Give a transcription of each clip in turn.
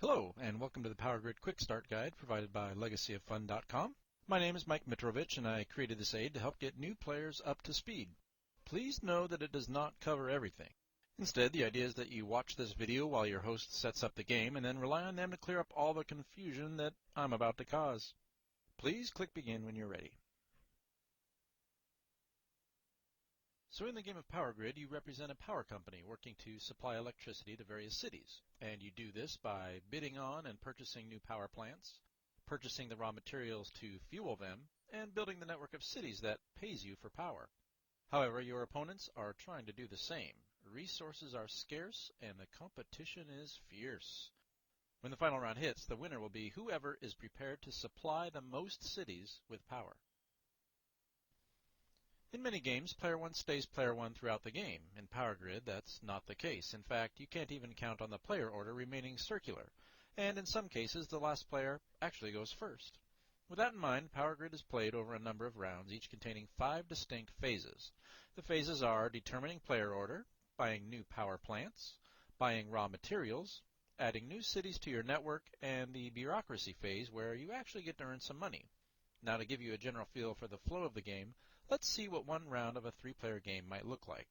Hello, and welcome to the Power Grid Quickstart Guide provided by LegacyOfFun.com. My name is Mike Mitrovich, and I created this aid to help get new players up to speed. Please know that it does not cover everything. Instead, the idea is that you watch this video while your host sets up the game and then rely on them to clear up all the confusion that I'm about to cause. Please click Begin when you're ready. So in the game of Power Grid, you represent a power company working to supply electricity to various cities. And you do this by bidding on and purchasing new power plants, purchasing the raw materials to fuel them, and building the network of cities that pays you for power. However, your opponents are trying to do the same. Resources are scarce and the competition is fierce. When the final round hits, the winner will be whoever is prepared to supply the most cities with power. In many games, Player 1 stays Player 1 throughout the game. In Power Grid, that's not the case. In fact, you can't even count on the player order remaining circular. And in some cases, the last player actually goes first. With that in mind, Power Grid is played over a number of rounds, each containing 5 distinct phases. The phases are determining player order, buying new power plants, buying raw materials, adding new cities to your network, and the Bureaucracy phase where you actually get to earn some money. Now, to give you a general feel for the flow of the game, let's see what one round of a 3-player game might look like.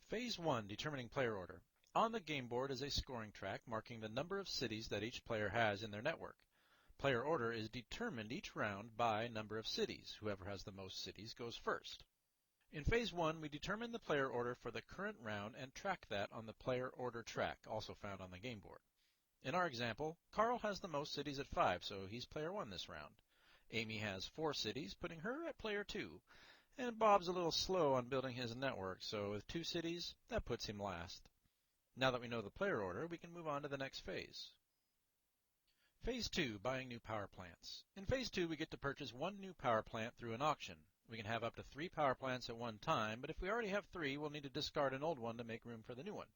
Phase 1, determining player order. On the game board is a scoring track marking the number of cities that each player has in their network. Player order is determined each round by number of cities. Whoever has the most cities goes first. In Phase 1, we determine the player order for the current round and track that on the player order track, also found on the game board. In our example, Carl has the most cities at 5, so he's Player 1 this round. Amy has 4 cities, putting her at Player 2. And Bob's a little slow on building his network, so with 2 cities, that puts him last. Now that we know the player order, we can move on to the next phase. Phase 2, buying new power plants. In Phase 2, we get to purchase 1 new power plant through an auction. We can have up to 3 power plants at one time, but if we already have 3, we'll need to discard an old one to make room for the new one.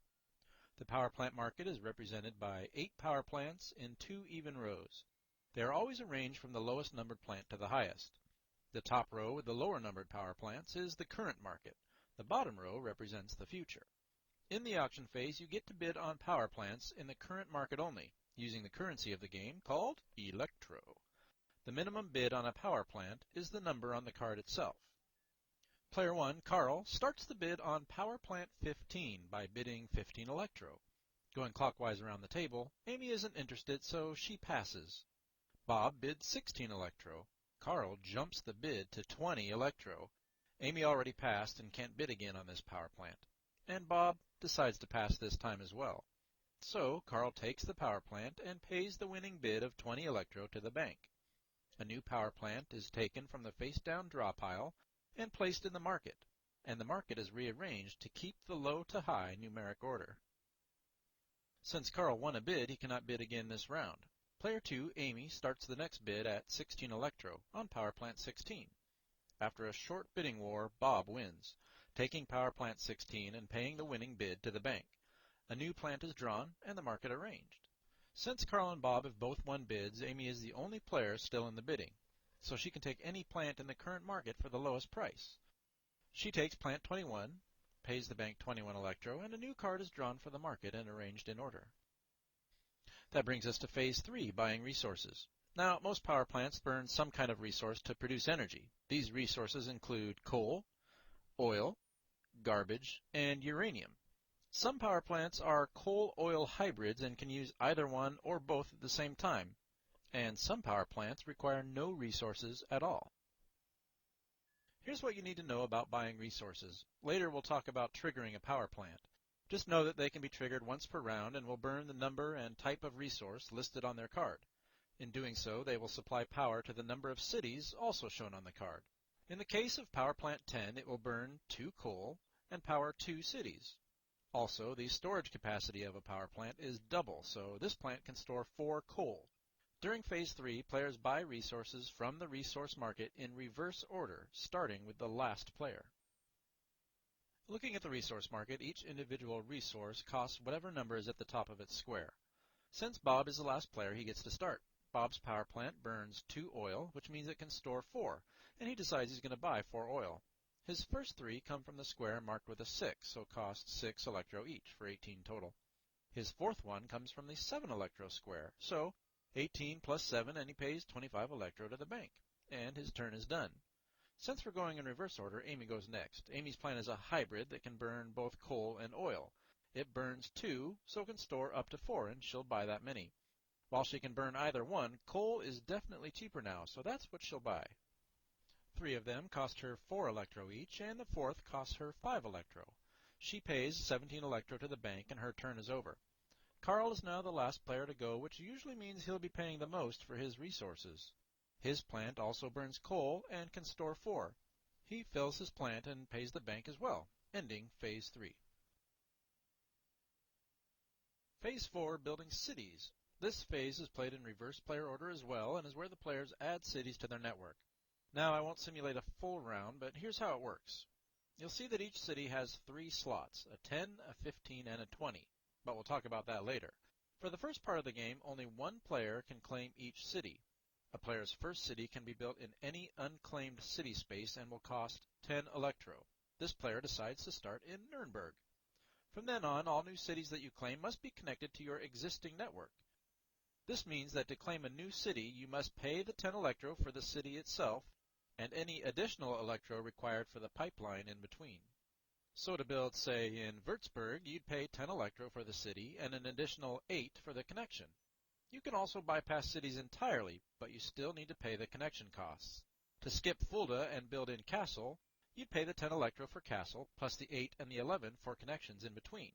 The power plant market is represented by 8 power plants in 2 even rows. They are always arranged from the lowest numbered plant to the highest. The top row with the lower numbered power plants is the current market. The bottom row represents the future. In the auction phase, you get to bid on power plants in the current market only, using the currency of the game called Electro. The minimum bid on a power plant is the number on the card itself. Player 1, Carl, starts the bid on Power Plant 15 by bidding 15 Electro. Going clockwise around the table, Amy isn't interested, so she passes. Bob bids 16 Electro. Carl jumps the bid to 20 Electro. Amy already passed and can't bid again on this power plant. And Bob decides to pass this time as well. So Carl takes the power plant and pays the winning bid of 20 Electro to the bank. A new power plant is taken from the face-down draw pile and placed in the market, and the market is rearranged to keep the low to high numeric order. Since Carl won a bid, he cannot bid again this round. Player 2, Amy, starts the next bid at 16 Electro on Power Plant 16. After a short bidding war, Bob wins, taking Power Plant 16 and paying the winning bid to the bank. A new plant is drawn and the market arranged. Since Carl and Bob have both won bids, Amy is the only player still in the bidding, so she can take any plant in the current market for the lowest price. She takes Plant 21, pays the bank 21 Electro, and a new card is drawn for the market and arranged in order. That brings us to Phase 3, buying resources. Now, most power plants burn some kind of resource to produce energy. These resources include coal, oil, garbage, and uranium. Some power plants are coal-oil hybrids and can use either one or both at the same time. And some power plants require no resources at all. Here's what you need to know about buying resources. Later we'll talk about triggering a power plant. Just know that they can be triggered once per round and will burn the number and type of resource listed on their card. In doing so, they will supply power to the number of cities also shown on the card. In the case of Power Plant 10, it will burn 2 coal and power 2 cities. Also, the storage capacity of a power plant is double, so this plant can store 4 coal. During Phase 3, players buy resources from the resource market in reverse order, starting with the last player. Looking at the resource market, each individual resource costs whatever number is at the top of its square. Since Bob is the last player, he gets to start. Bob's power plant burns 2 oil, which means it can store 4, and he decides he's going to buy 4 oil. His first 3 come from the square marked with a 6, so cost 6 Electro each for 18 total. His fourth one comes from the 7 electro square, so 18 plus 7, and he pays 25 electro to the bank. And his turn is done. Since we're going in reverse order, Amy goes next. Amy's plant is a hybrid that can burn both coal and oil. It burns 2, so can store up to 4, and she'll buy that many. While she can burn either one, coal is definitely cheaper now, so that's what she'll buy. 3 of them cost her 4 electro each, and the fourth costs her 5 electro. She pays 17 electro to the bank, and her turn is over. Carl is now the last player to go, which usually means he'll be paying the most for his resources. His plant also burns coal and can store 4. He fills his plant and pays the bank as well, ending Phase 3. Phase 4, building cities. This phase is played in reverse player order as well, and is where the players add cities to their network. Now, I won't simulate a full round, but here's how it works. You'll see that each city has 3 slots, a 10, a 15, and a 20, but we'll talk about that later. For the first part of the game, only one player can claim each city. A player's first city can be built in any unclaimed city space and will cost 10 electro. This player decides to start in Nuremberg. From then on, all new cities that you claim must be connected to your existing network. This means that to claim a new city, you must pay the 10 electro for the city itself, and any additional electro required for the pipeline in between. So to build, say, in Würzburg, you'd pay 10 electro for the city and an additional 8 for the connection. You can also bypass cities entirely, but you still need to pay the connection costs. To skip Fulda and build in Kassel, you'd pay the 10 electro for Kassel, plus the 8 and the 11 for connections in between.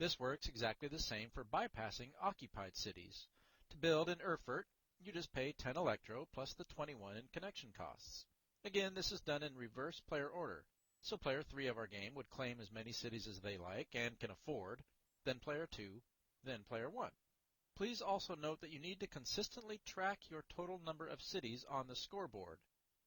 This works exactly the same for bypassing occupied cities. To build in Erfurt, you just pay 10 electro plus the 21 in connection costs. Again, this is done in reverse player order, so player 3 of our game would claim as many cities as they like and can afford, then player 2, then player 1. Please also note that you need to consistently track your total number of cities on the scoreboard.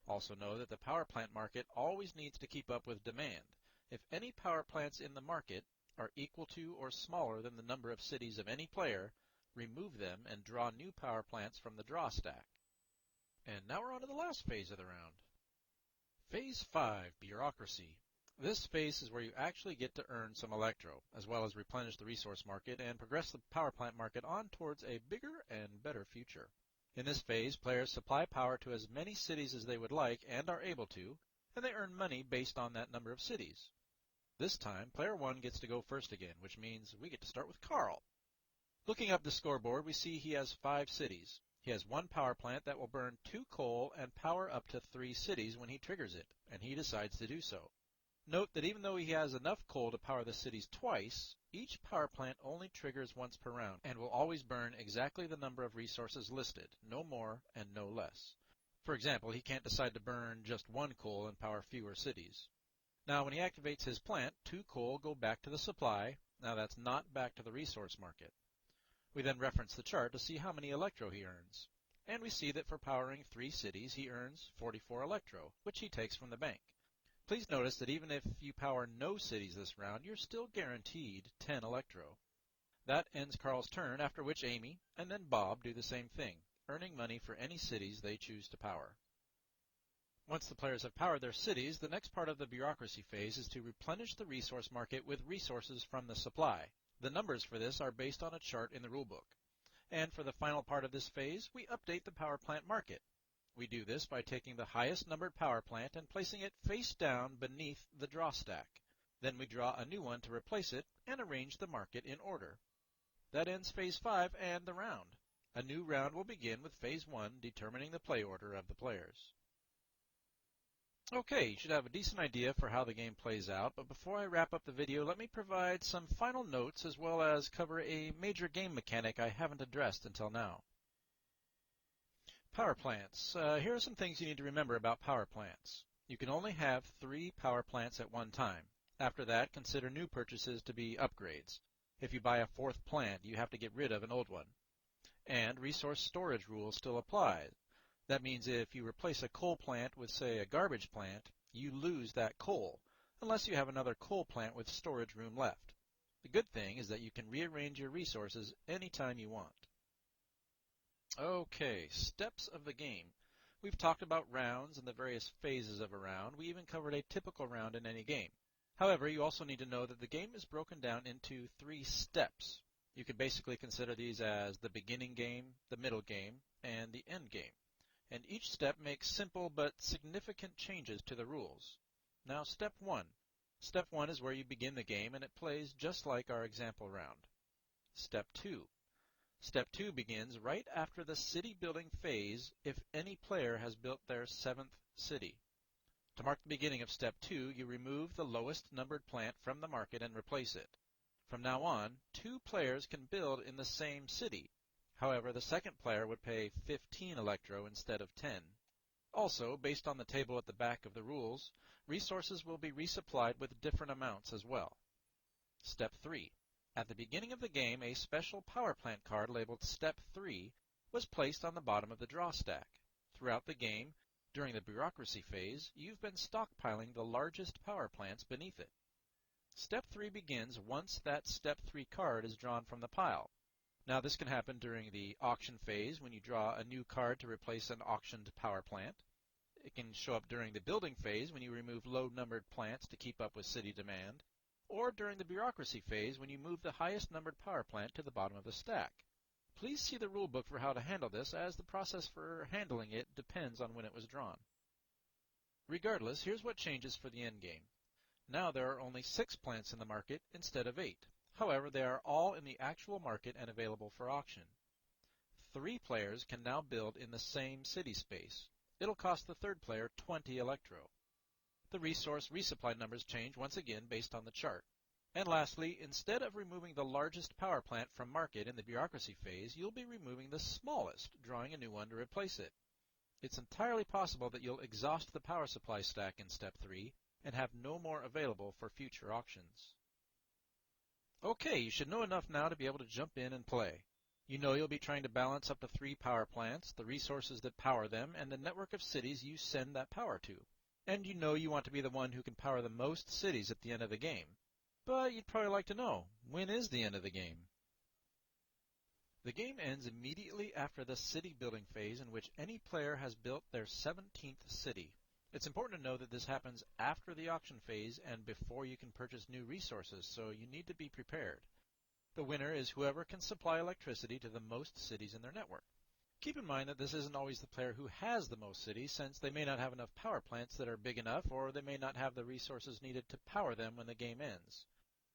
Also know that the power plant market always needs to keep up with demand. If any power plants in the market are equal to or smaller than the number of cities of any player, remove them and draw new power plants from the draw stack. And now we're on to the last phase of the round. Phase 5, Bureaucracy. This phase is where you actually get to earn some electro, as well as replenish the resource market and progress the power plant market on towards a bigger and better future. In this phase, players supply power to as many cities as they would like and are able to, and they earn money based on that number of cities. This time, player 1 gets to go first again, which means we get to start with Carl. Looking up the scoreboard, we see he has 5 cities. He has 1 power plant that will burn 2 coal and power up to 3 cities when he triggers it, and he decides to do so. Note that even though he has enough coal to power the cities twice, each power plant only triggers once per round and will always burn exactly the number of resources listed, no more and no less. For example, he can't decide to burn just 1 coal and power fewer cities. Now, when he activates his plant, 2 coal go back to the supply. Now that's not back to the resource market. We then reference the chart to see how many electro he earns. And we see that for powering 3 cities, he earns 44 electro, which he takes from the bank. Please notice that even if you power no cities this round, you're still guaranteed 10 electro. That ends Carl's turn, after which Amy and then Bob do the same thing, earning money for any cities they choose to power. Once the players have powered their cities, the next part of the bureaucracy phase is to replenish the resource market with resources from the supply. The numbers for this are based on a chart in the rulebook. And for the final part of this phase, we update the power plant market. We do this by taking the highest numbered power plant and placing it face down beneath the draw stack. Then we draw a new one to replace it and arrange the market in order. That ends Phase 5 and the round. A new round will begin with Phase 1 determining the play order of the players. Okay, you should have a decent idea for how the game plays out, but before I wrap up the video, let me provide some final notes as well as cover a major game mechanic I haven't addressed until now. Power plants. Here are some things you need to remember about power plants. You can only have 3 power plants at one time. After that, consider new purchases to be upgrades. If you buy a 4th plant, you have to get rid of an old one. And resource storage rules still apply. That means if you replace a coal plant with, say, a garbage plant, you lose that coal, unless you have another coal plant with storage room left. The good thing is that you can rearrange your resources anytime you want. Okay, steps of the game. We've talked about rounds and the various phases of a round. We even covered a typical round in any game. However, you also need to know that the game is broken down into 3 steps. You could basically consider these as the beginning game, the middle game, and the end game. And each step makes simple but significant changes to the rules. Now, Step 1. Step 1 is where you begin the game, and it plays just like our example round. Step 2. Step 2 begins right after the city building phase if any player has built their 7th city. To mark the beginning of Step 2, you remove the lowest numbered plant from the market and replace it. From now on, 2 players can build in the same city. However, the second player would pay 15 electro instead of 10. Also, based on the table at the back of the rules, resources will be resupplied with different amounts as well. Step 3. At the beginning of the game, a special power plant card labeled Step 3 was placed on the bottom of the draw stack. Throughout the game, during the Bureaucracy phase, you've been stockpiling the largest power plants beneath it. Step 3 begins once that Step 3 card is drawn from the pile. Now, this can happen during the auction phase when you draw a new card to replace an auctioned power plant. It can show up during the building phase when you remove low-numbered plants to keep up with city demand, or during the Bureaucracy phase when you move the highest numbered power plant to the bottom of the stack. Please see the rulebook for how to handle this, as the process for handling it depends on when it was drawn. Regardless, here's what changes for the endgame. Now there are only 6 plants in the market instead of 8. However, they are all in the actual market and available for auction. 3 players can now build in the same city space. It'll cost the third player 20 electro. The resource resupply numbers change once again based on the chart. And lastly, instead of removing the largest power plant from market in the Bureaucracy phase, you'll be removing the smallest, drawing a new one to replace it. It's entirely possible that you'll exhaust the power supply stack in Step 3 and have no more available for future auctions. Okay, you should know enough now to be able to jump in and play. You know you'll be trying to balance up to 3 power plants, the resources that power them, and the network of cities you send that power to. And you know you want to be the one who can power the most cities at the end of the game. But you'd probably like to know, when is the end of the game? The game ends immediately after the city building phase in which any player has built their 17th city. It's important to know that this happens after the auction phase and before you can purchase new resources, so you need to be prepared. The winner is whoever can supply electricity to the most cities in their network. Keep in mind that this isn't always the player who has the most cities, since they may not have enough power plants that are big enough, or they may not have the resources needed to power them when the game ends.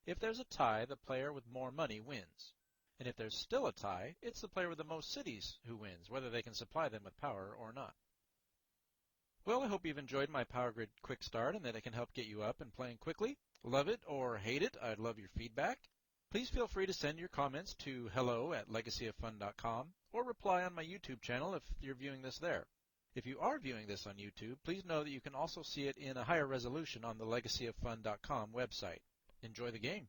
If there's a tie, the player with more money wins. And if there's still a tie, it's the player with the most cities who wins, whether they can supply them with power or not. Well, I hope you've enjoyed my Power Grid Quick Start and that it can help get you up and playing quickly. Love it or hate it, I'd love your feedback. Please feel free to send your comments to hello@legacyoffun.com or reply on my YouTube channel if you're viewing this there. If you are viewing this on YouTube, please know that you can also see it in a higher resolution on the legacyoffun.com website. Enjoy the game.